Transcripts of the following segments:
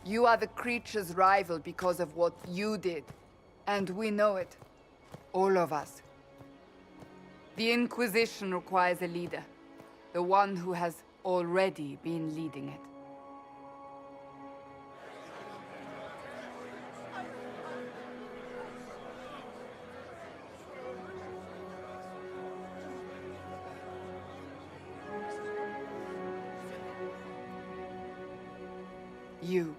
You are the creature's rival because of what you did. And we know it. All of us. The Inquisition requires a leader. The one who has already been leading it. You.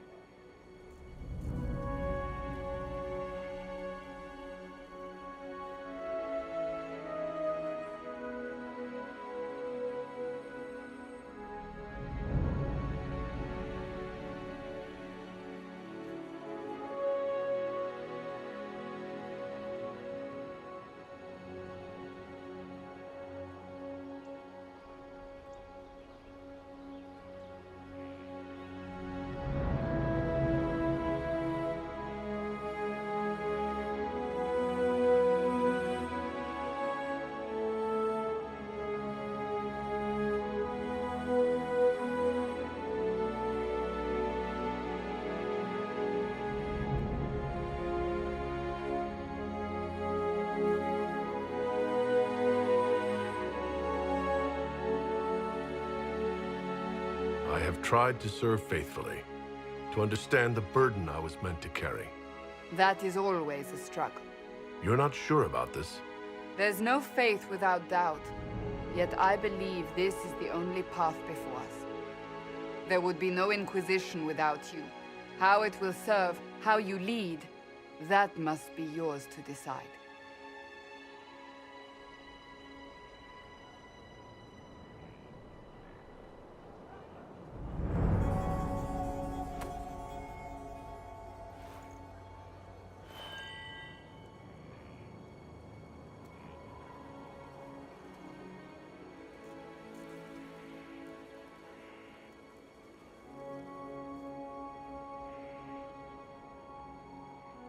I have tried to serve faithfully, to understand the burden I was meant to carry. That is always a struggle. You're not sure about this? There's no faith without doubt. Yet I believe this is the only path before us. There would be no Inquisition without you. How it will serve, how you lead, that must be yours to decide.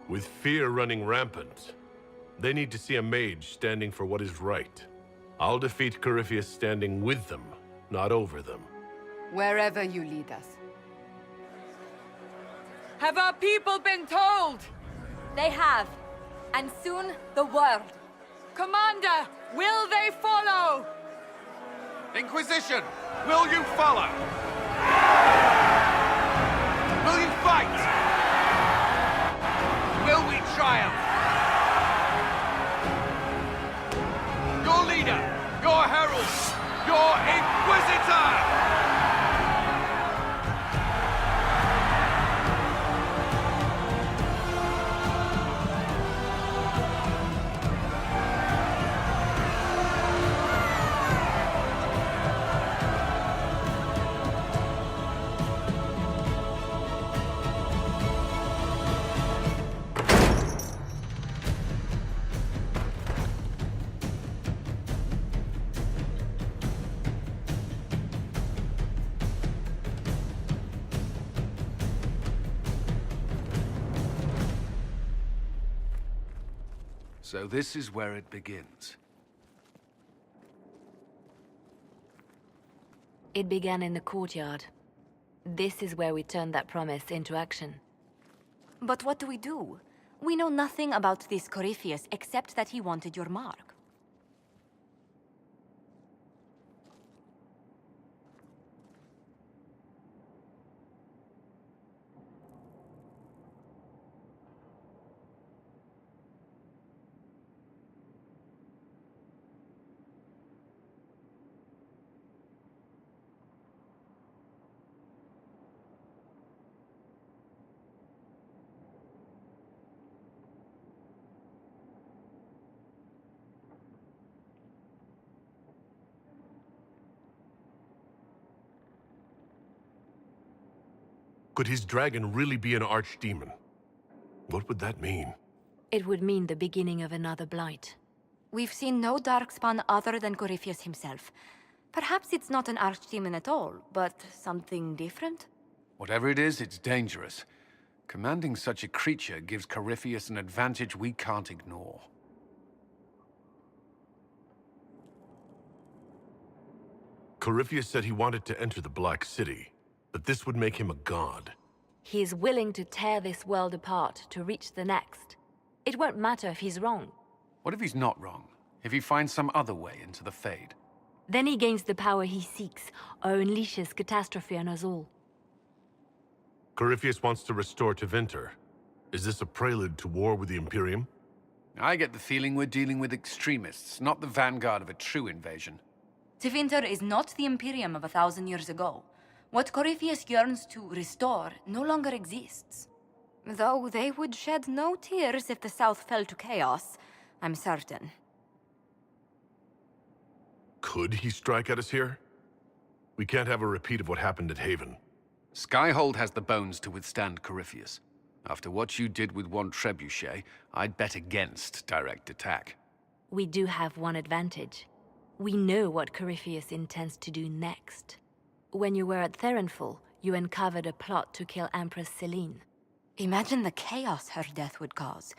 With fear running rampant, they need to see a mage standing for what is right. I'll defeat Corypheus standing with them, not over them. Wherever you lead us. Have our people been told? They have. And soon, the world. Commander, will they follow? Inquisition, will you follow? Will you fight? Will we triumph? Your leader, your herald, your inquisitor! So this is where it begins. It began in the courtyard. This is where we turned that promise into action. But what do we do? We know nothing about this Corypheus except that he wanted your mark. Could his dragon really be an archdemon? What would that mean? It would mean the beginning of another blight. We've seen no darkspawn other than Corypheus himself. Perhaps it's not an archdemon at all, but something different? Whatever it is, it's dangerous. Commanding such a creature gives Corypheus an advantage we can't ignore. Corypheus said he wanted to enter the Black City, but this would make him a god. He is willing to tear this world apart to reach the next. It won't matter if he's wrong. What if he's not wrong? If he finds some other way into the Fade? Then he gains the power he seeks, or unleashes catastrophe on us all. Corypheus wants to restore Tevinter. Is this a prelude to war with the Imperium? I get the feeling we're dealing with extremists, not the vanguard of a true invasion. Tevinter is not the Imperium of 1,000 years ago. What Corypheus yearns to restore no longer exists. Though they would shed no tears if the South fell to chaos, I'm certain. Could he strike at us here? We can't have a repeat of what happened at Haven. Skyhold has the bones to withstand Corypheus. After what you did with one trebuchet, I'd bet against direct attack. We do have one advantage. We know what Corypheus intends to do next. When you were at Therenfall, you uncovered a plot to kill Empress Celine. Imagine the chaos her death would cause.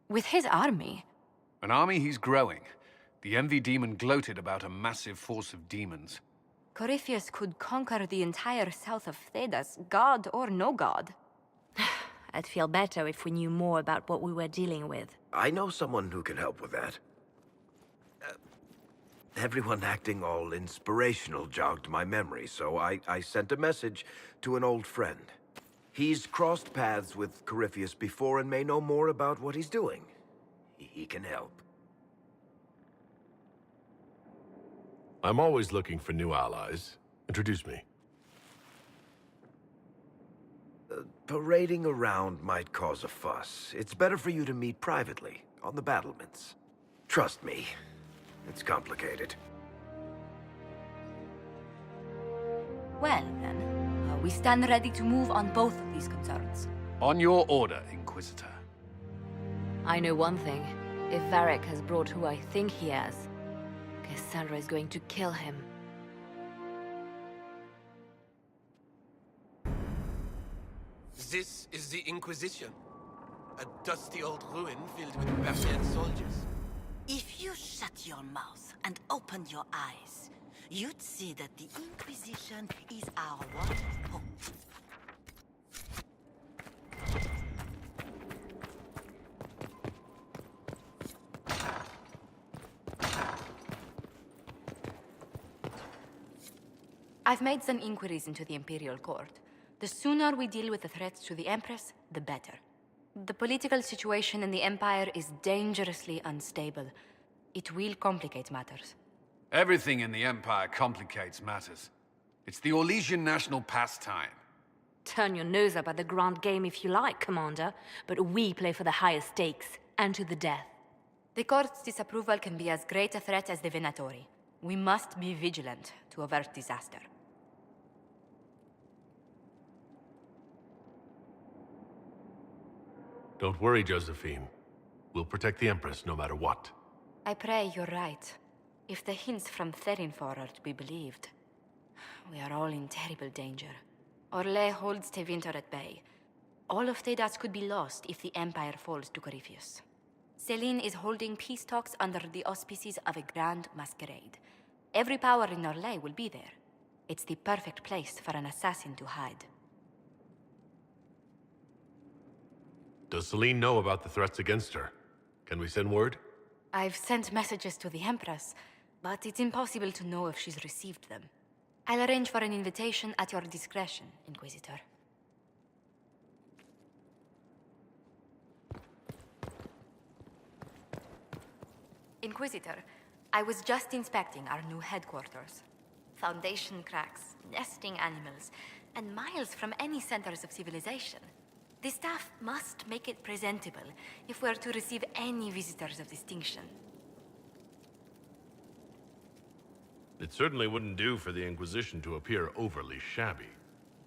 With his army. An army he's growing. The Envy Demon gloated about a massive force of demons. Corypheus could conquer the entire south of Thedas, god or no god. I'd feel better if we knew more about what we were dealing with. I know someone who can help with that. Everyone acting all inspirational jogged my memory, so I sent a message to an old friend. He's crossed paths with Corypheus before and may know more about what he's doing. He can help. I'm always looking for new allies. Introduce me. Parading around might cause a fuss. It's better for you to meet privately, on the battlements. Trust me, it's complicated. Well, then, we stand ready to move on both of these concerns. On your order, Inquisitor. I know one thing. If Varric has brought who I think he has, Cassandra is going to kill him. This is the Inquisition. A dusty old ruin filled with barbarian soldiers. If you shut your mouth and open your eyes, you'd see that the Inquisition is our one hope. I've made some inquiries into the Imperial Court. The sooner we deal with the threats to the Empress, the better. The political situation in the Empire is dangerously unstable. It will complicate matters. Everything in the Empire complicates matters. It's the Orlesian national pastime. Turn your nose up at the grand game if you like, Commander, but we play for the highest stakes, and to the death. The Court's disapproval can be as great a threat as the Venatori. We must be vigilant to avert disaster. Don't worry, Josephine. We'll protect the Empress no matter what. I pray you're right. If the hints from Therinfor are to be believed, we are all in terrible danger. Orlais holds Tevinter at bay. All of Thedas could be lost if the Empire falls to Corypheus. Celine is holding peace talks under the auspices of a grand masquerade. Every power in Orlais will be there. It's the perfect place for an assassin to hide. Does Celine know about the threats against her? Can we send word? I've sent messages to the Empress, but it's impossible to know if she's received them. I'll arrange for an invitation at your discretion, Inquisitor. Inquisitor, I was just inspecting our new headquarters. Foundation cracks, nesting animals, and miles from any centers of civilization. The staff must make it presentable if we're to receive any visitors of distinction. It certainly wouldn't do for the Inquisition to appear overly shabby.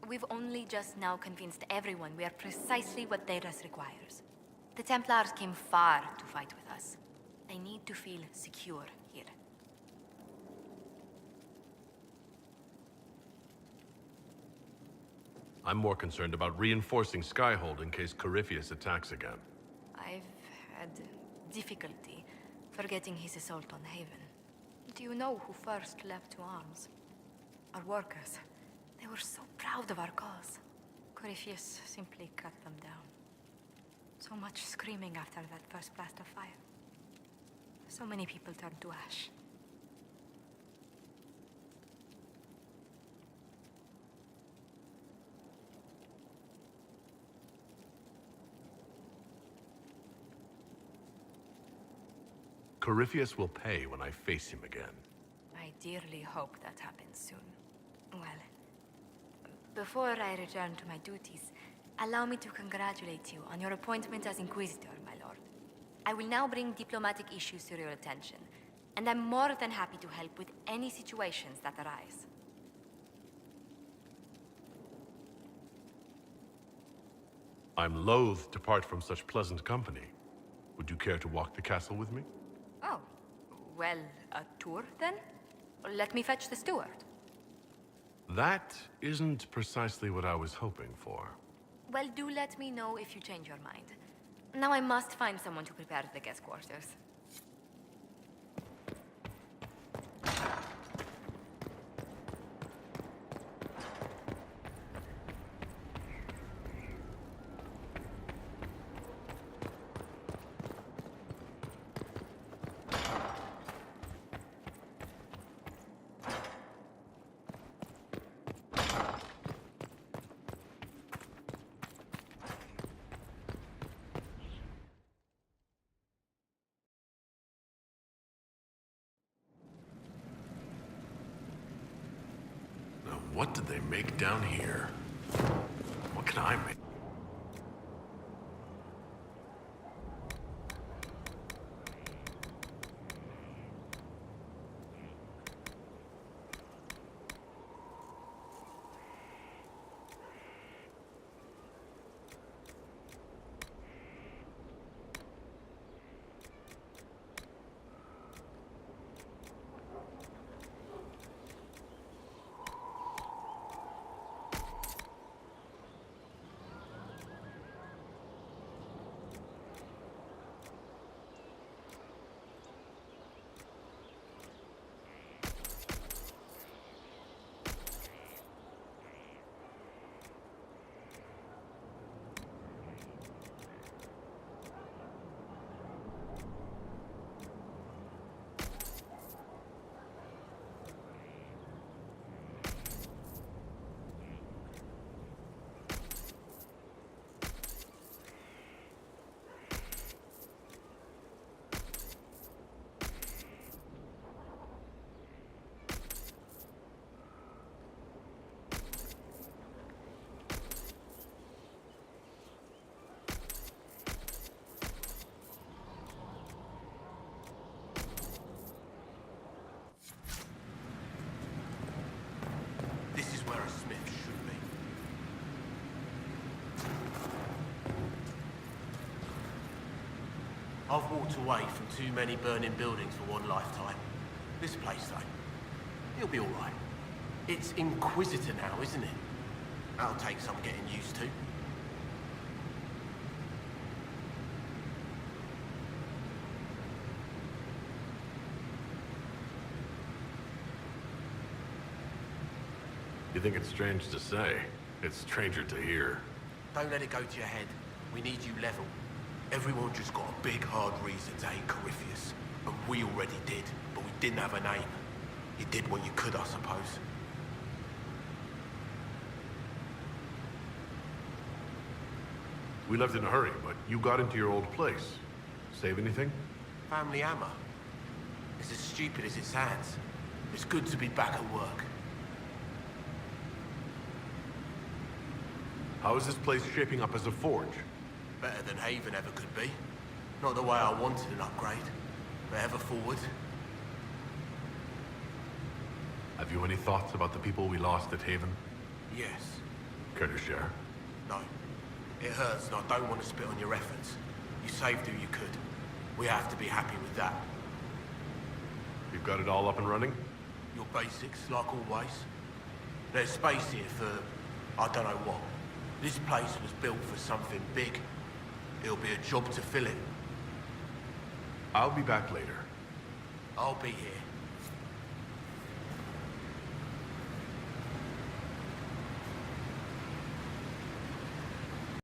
We've only just now convinced everyone we are precisely what Thedas requires. The Templars came far to fight with us. They need to feel secure here. I'm more concerned about reinforcing Skyhold in case Corypheus attacks again. I've had difficulty forgetting his assault on Haven. Do you know who first leapt to arms? Our workers. They were so proud of our cause. Corypheus simply cut them down. So much screaming after that first blast of fire. So many people turned to ash. Corypheus will pay when I face him again. I dearly hope that happens soon. Well, before I return to my duties, allow me to congratulate you on your appointment as Inquisitor, my lord. I will now bring diplomatic issues to your attention, and I'm more than happy to help with any situations that arise. I'm loath to part from such pleasant company. Would you care to walk the castle with me? Oh, well, a tour then? Let me fetch the steward. That isn't precisely what I was hoping for. Well, do let me know if you change your mind. Now I must find someone to prepare the guest quarters. Now, what did they make down here? What can I make? This is where a smith should be. I've walked away from too many burning buildings for one lifetime. This place, though, it'll be all right. It's Inquisitor now, isn't it? That'll take some getting used to. You think it's strange to say? It's stranger to hear. Don't let it go to your head. We need you level. Everyone just got a big, hard reason to hate Corypheus. And we already did, but we didn't have a name. You did what you could, I suppose. We left in a hurry, but you got into your old place. Save anything? Family hammer. It's as stupid as it sounds. It's good to be back at work. How is this place shaping up as a forge? Better than Haven ever could be. Not the way I wanted an upgrade, but ever forward. Have you any thoughts about the people we lost at Haven? Yes. Care to share? No. It hurts and I don't want to spit on your efforts. You saved who you could. We have to be happy with that. You've got it all up and running? Your basics, like always. There's space here for, I don't know what. This place was built for something big. It'll be a job to fill it. I'll be back later. I'll be here.